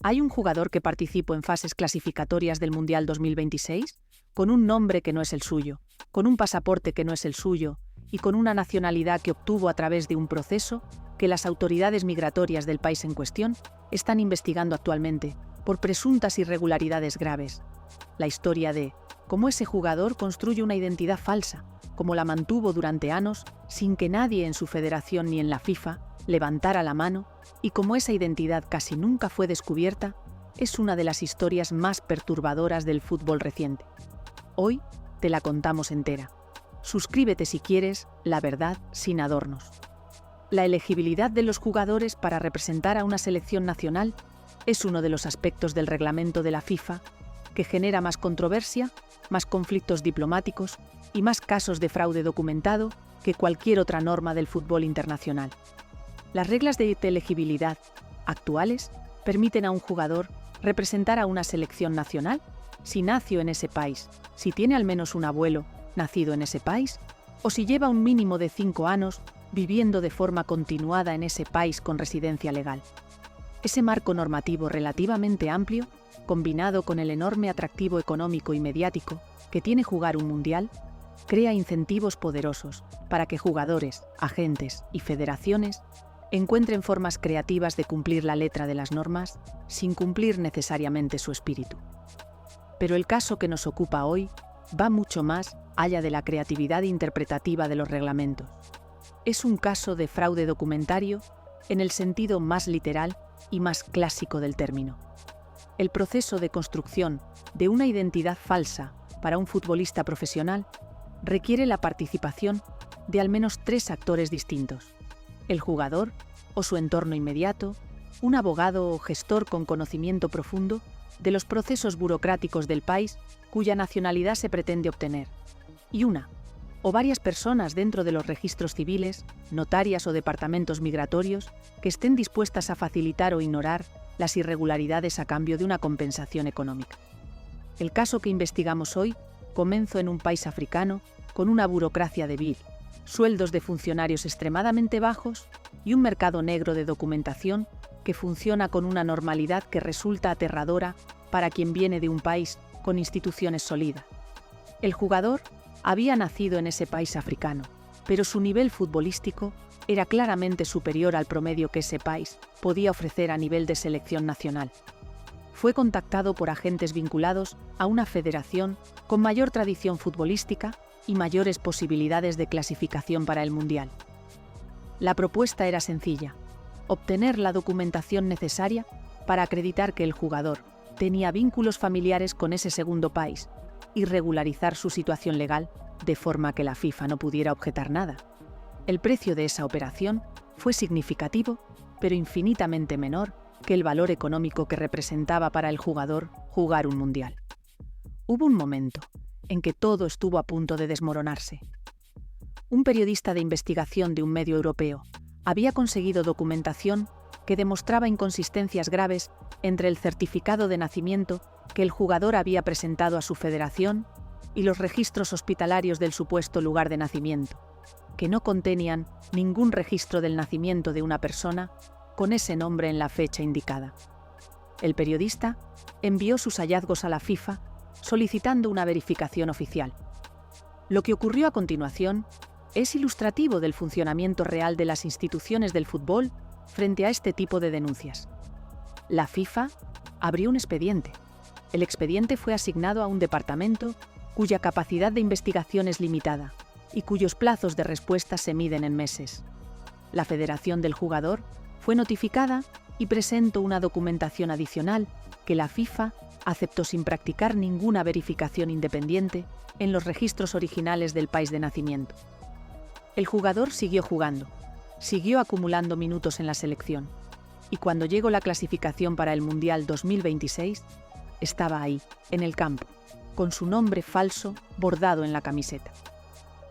Hay un jugador que participó en fases clasificatorias del Mundial 2026 con un nombre que no es el suyo, con un pasaporte que no es el suyo y con una nacionalidad que obtuvo a través de un proceso que las autoridades migratorias del país en cuestión están investigando actualmente por presuntas irregularidades graves. La historia de cómo ese jugador construye una identidad falsa, cómo la mantuvo durante años sin que nadie en su federación ni en la FIFA levantara la mano y cómo esa identidad casi nunca fue descubierta, es una de las historias más perturbadoras del fútbol reciente. Hoy te la contamos entera. Suscríbete si quieres, la verdad sin adornos. La elegibilidad de los jugadores para representar a una selección nacional es uno de los aspectos del reglamento de la FIFA que genera más controversia, más conflictos diplomáticos y más casos de fraude documentado que cualquier otra norma del fútbol internacional. Las reglas de elegibilidad actuales permiten a un jugador representar a una selección nacional si nació en ese país, si tiene al menos un abuelo nacido en ese país o si lleva un mínimo de 5 años viviendo de forma continuada en ese país con residencia legal. Ese marco normativo relativamente amplio, combinado con el enorme atractivo económico y mediático que tiene jugar un mundial, crea incentivos poderosos para que jugadores, agentes y federaciones encuentren formas creativas de cumplir la letra de las normas sin cumplir necesariamente su espíritu. Pero el caso que nos ocupa hoy va mucho más allá de la creatividad interpretativa de los reglamentos. Es un caso de fraude documentario en el sentido más literal y más clásico del término. El proceso de construcción de una identidad falsa para un futbolista profesional requiere la participación de al menos 3 actores distintos: el jugador o su entorno inmediato, un abogado o gestor con conocimiento profundo de los procesos burocráticos del país cuya nacionalidad se pretende obtener, y una o varias personas dentro de los registros civiles, notarias o departamentos migratorios que estén dispuestas a facilitar o ignorar las irregularidades a cambio de una compensación económica. El caso que investigamos hoy comenzó en un país africano con una burocracia débil, sueldos de funcionarios extremadamente bajos y un mercado negro de documentación que funciona con una normalidad que resulta aterradora para quien viene de un país con instituciones sólidas. El jugador había nacido en ese país africano, pero su nivel futbolístico era claramente superior al promedio que ese país podía ofrecer a nivel de selección nacional. Fue contactado por agentes vinculados a una federación con mayor tradición futbolística y mayores posibilidades de clasificación para el Mundial. La propuesta era sencilla: obtener la documentación necesaria para acreditar que el jugador tenía vínculos familiares con ese segundo país y regularizar su situación legal de forma que la FIFA no pudiera objetar nada. El precio de esa operación fue significativo, pero infinitamente menor que el valor económico que representaba para el jugador jugar un mundial. Hubo un momento en que todo estuvo a punto de desmoronarse. Un periodista de investigación de un medio europeo había conseguido documentación que demostraba inconsistencias graves entre el certificado de nacimiento que el jugador había presentado a su federación y los registros hospitalarios del supuesto lugar de nacimiento, que no contenían ningún registro del nacimiento de una persona con ese nombre en la fecha indicada. El periodista envió sus hallazgos a la FIFA solicitando una verificación oficial. Lo que ocurrió a continuación es ilustrativo del funcionamiento real de las instituciones del fútbol frente a este tipo de denuncias. La FIFA abrió un expediente. El expediente fue asignado a un departamento cuya capacidad de investigación es limitada y cuyos plazos de respuesta se miden en meses. La federación del jugador fue notificada y presentó una documentación adicional que la FIFA aceptó sin practicar ninguna verificación independiente en los registros originales del país de nacimiento. El jugador siguió jugando, siguió acumulando minutos en la selección, y cuando llegó la clasificación para el Mundial 2026, estaba ahí, en el campo, con su nombre falso bordado en la camiseta.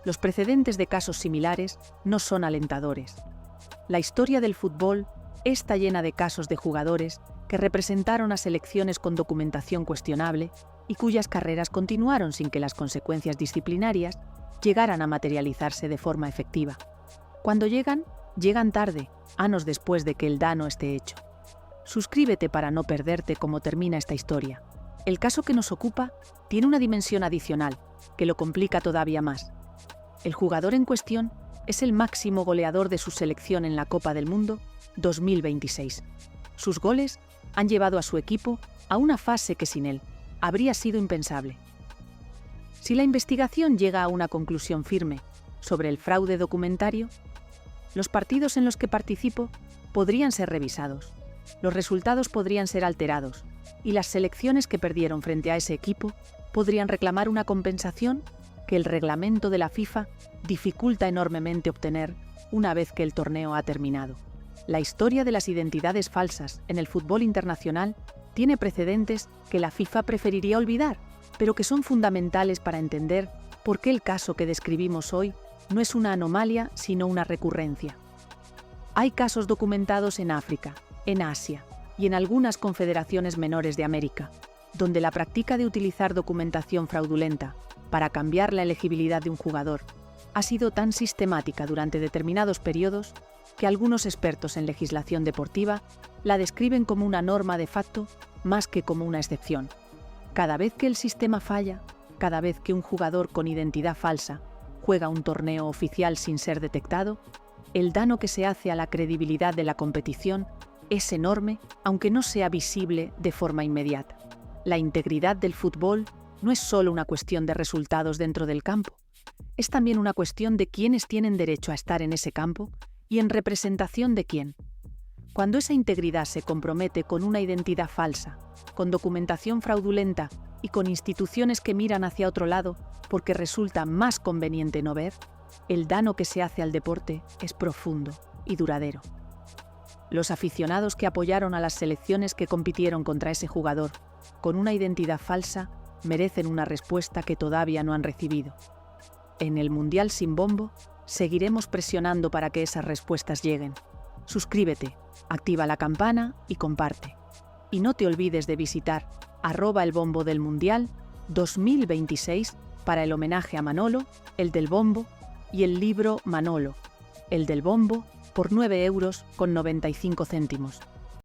Los precedentes de casos similares no son alentadores. La historia del fútbol está llena de casos de jugadores que representaron a selecciones con documentación cuestionable y cuyas carreras continuaron sin que las consecuencias disciplinarias llegaran a materializarse de forma efectiva. Cuando llegan tarde, años después de que el daño esté hecho. Suscríbete para no perderte cómo termina esta historia. El caso que nos ocupa tiene una dimensión adicional, que lo complica todavía más. El jugador en cuestión es el máximo goleador de su selección en la Copa del Mundo 2026. Sus goles han llevado a su equipo a una fase que sin él habría sido impensable. Si la investigación llega a una conclusión firme sobre el fraude documentario, los partidos en los que participo podrían ser revisados, los resultados podrían ser alterados y las selecciones que perdieron frente a ese equipo podrían reclamar una compensación que el reglamento de la FIFA dificulta enormemente obtener una vez que el torneo ha terminado. La historia de las identidades falsas en el fútbol internacional tiene precedentes que la FIFA preferiría olvidar, pero que son fundamentales para entender por qué el caso que describimos hoy no es una anomalía, sino una recurrencia. Hay casos documentados en África, en Asia y en algunas confederaciones menores de América, donde la práctica de utilizar documentación fraudulenta para cambiar la elegibilidad de un jugador ha sido tan sistemática durante determinados periodos que algunos expertos en legislación deportiva la describen como una norma de facto más que como una excepción. Cada vez que el sistema falla, cada vez que un jugador con identidad falsa juega un torneo oficial sin ser detectado, el daño que se hace a la credibilidad de la competición es enorme, aunque no sea visible de forma inmediata. La integridad del fútbol no es solo una cuestión de resultados dentro del campo, es también una cuestión de quiénes tienen derecho a estar en ese campo y en representación de quién. Cuando esa integridad se compromete con una identidad falsa, con documentación fraudulenta y con instituciones que miran hacia otro lado porque resulta más conveniente no ver, el daño que se hace al deporte es profundo y duradero. Los aficionados que apoyaron a las selecciones que compitieron contra ese jugador con una identidad falsa merecen una respuesta que todavía no han recibido. En el Mundial sin bombo, seguiremos presionando para que esas respuestas lleguen. Suscríbete, activa la campana y comparte. Y no te olvides de visitar @elbombodelmundial 2026 para el homenaje a Manolo, el del bombo, y el libro Manolo, el del bombo, por 9,95 €.